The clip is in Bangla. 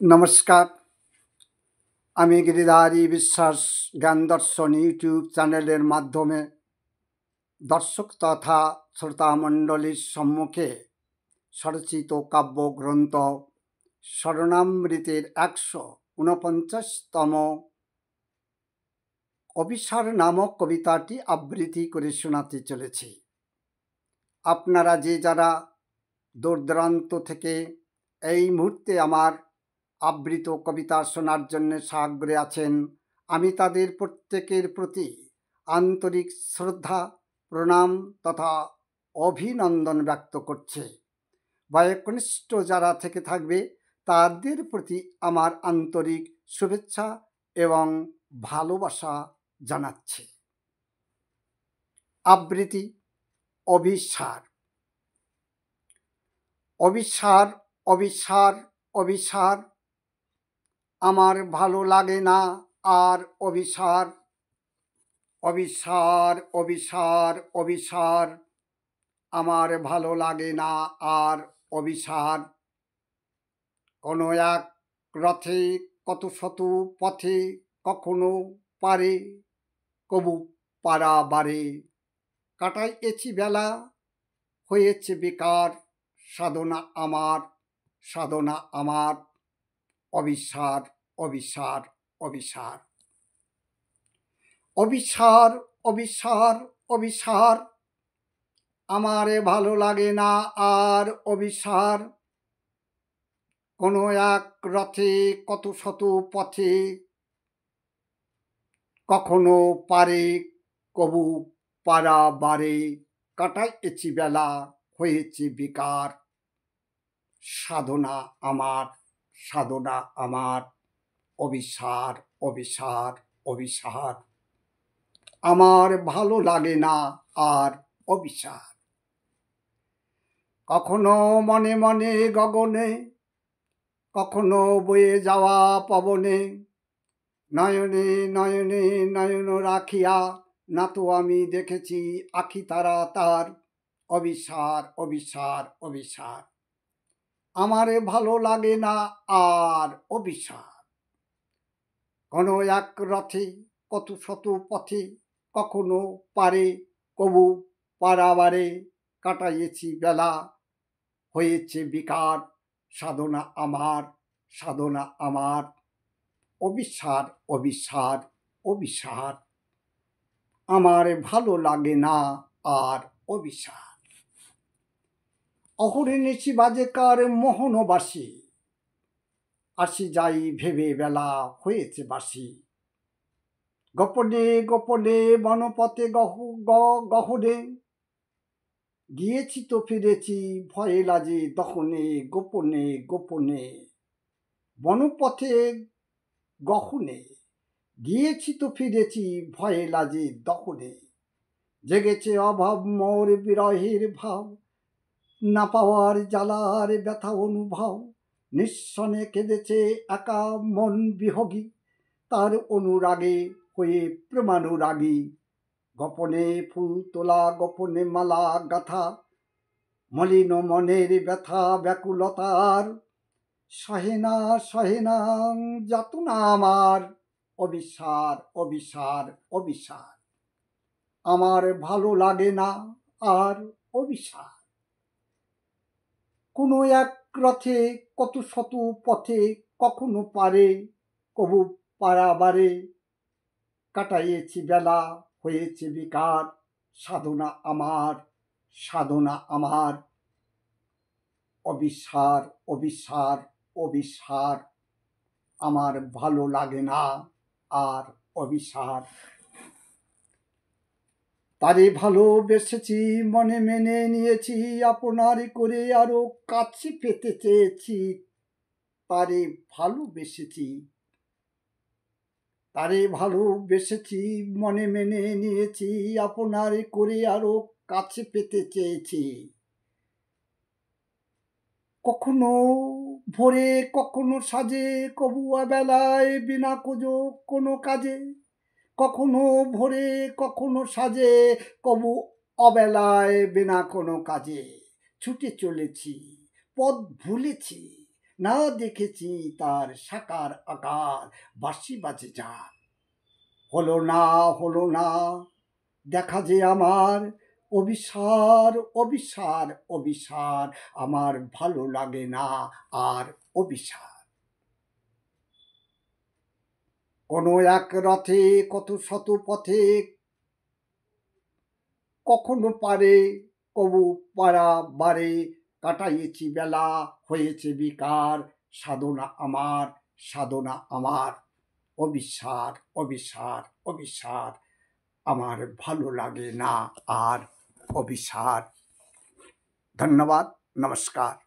নমস্কার। আমি গিরিধারী বিশ্বাস জ্ঞান দর্শন ইউটিউব চ্যানেলের মাধ্যমে দর্শক তথা শ্রোতামণ্ডলীর সম্মুখে স্বরচিত কাব্যগ্রন্থ স্বর্ণামৃতের ১৪৯তম অভিসার নামক কবিতাটি আবৃত্তি করে শোনাতে চলেছি। আপনারা যে যারা দূর দূরান্ত থেকে এই মুহূর্তে আমার আবৃত কবিতা শোনার জন্য সাগ্রহে আছেন, আমি তাদের প্রত্যেকের প্রতি আন্তরিক শ্রদ্ধা, প্রণাম তথা অভিনন্দন ব্যক্ত করছে। বয়োকনিষ্ঠ যারা থেকে থাকবে তাদের প্রতি আমার আন্তরিক শুভেচ্ছা এবং ভালোবাসা জানাচ্ছি। আবৃত্তি অভিসার। অভিসার, অভিসার, অভিসার, আমার ভালো লাগে না আর অভিসার। অভিসার, অভিসার, অভিসার, আমার ভালো লাগে না আর অভিসার। কোনো এক রথে কত শত পথে কখনো পারে কবু পারাবারে। কাটাইয়েছি বেলা হয়েছে বেকার, সাধনা আমার, সাধনা আমার। অভিসার, অভিসার, অভিসার, অভিসার, অভিসার, অভিসার, আমারে ভালো লাগে না আর অভিসার। কোনো এক রথে কত শত পথে কখনো পারে কবু পারাবারে। কাটাইয়েছি বেলা হয়েছে বেকার, সাধনা আমার, সাধনা আমার। অভিসার, অভিসার, অভিসার, আমার ভালো লাগে না আর অভিসার। কখনো মনে মনে গগনে, কখনো বয়ে যাওয়া পবনে, নয়নে নয়নে নয়ন রাখিয়া না তো আমি দেখেছি আখি তারা তার। অভিসার, অভিসার, অভিসার, আমারে ভালো লাগে না আর অভিসার। কোনো এক রথে কত শত পথে কখনো পারে কবু পারাবারে। কাটাইয়েছি বেলা হয়েছে বেকার, সাধনা আমার, সাধনা আমার। অভিসার, অভিসার, অভিসার, আমার ভালো লাগে না আর অভিসার। অহরে নিশি বাজে কার মোহনবাসী, আসি যাই ভেবে বেলা হয়েছে বাসি। গোপনে গোপনে বনপথে গহনে, গিয়েছি তো ফিরেছি ভয়ে লাজে দহনে। গোপনে গোপনে বনপথে গহনে, গিয়েছি তো ফিরেছি ভয়ে লাজে দহনে। জেগেছে অভাব মোর বিরহের ভাব, না পাওয়ার জ্বালার ব্যথা অনুভব। নিঃসনে কেঁদেছে একা মন বিহগী, তার অনুরাগে হয়ে প্রেমানুরাগী। গোপনে ফুল তোলা গোপনে মালা গাথা, মলিন মনের ব্যথা ব্যাকুলতার। সহেনা সহেনা যাতনা আমার, অভিসার, অভিসার, অভিসার, আমার ভালো লাগে না আর অভিসার। কোনো এক রথে কত শত পথে কখনো পারে কবু পারাবারে। কাটাইয়েছি বেলা হয়েছে বেকার, সাধনা আমার, সাধনা আমার। অভিসার, অভিসার, অভিসার, আমার ভালো লাগে না আর অভিসার। তারে ভালোবেসেছি মনে মেনে নিয়েছি, আপনার করে আরো কাছে পেতে চেয়েছি। তারে ভালোবেসেছি, তারে ভালোবেসেছি মনে মেনে নিয়েছি, আপনার করে আরো কাছে পেতে চেয়েছি। কখনো ভোরে কখনো সাজে কবুয়া বেলায় বিনা কোজো কোনো কাজে। কখনো ভোরে কখনো সাজে কবু অবেলায় বিনা কোনো কাজে। ছুটে চলেছি পথ ভুলেছি, না দেখেছি তার সাকার আকার, বাঁশি বাজে যার। হলো না, হলো না দেখা যে আমার, অভিসার অভিসার অভিসার, আমার ভালো লাগে না আর অভিসার। কোনো এক রথে কত শত পথে, কখনো পারে কবু পারা বারে, কাটাইয়েছি বেলা হয়েছে বিকার, সাধনা আমার, সাধনা আমার, অবিসার অবিসার অবিসার, আমার ভালো লাগে না আর অবিসার। ধন্যবাদ, নমস্কার।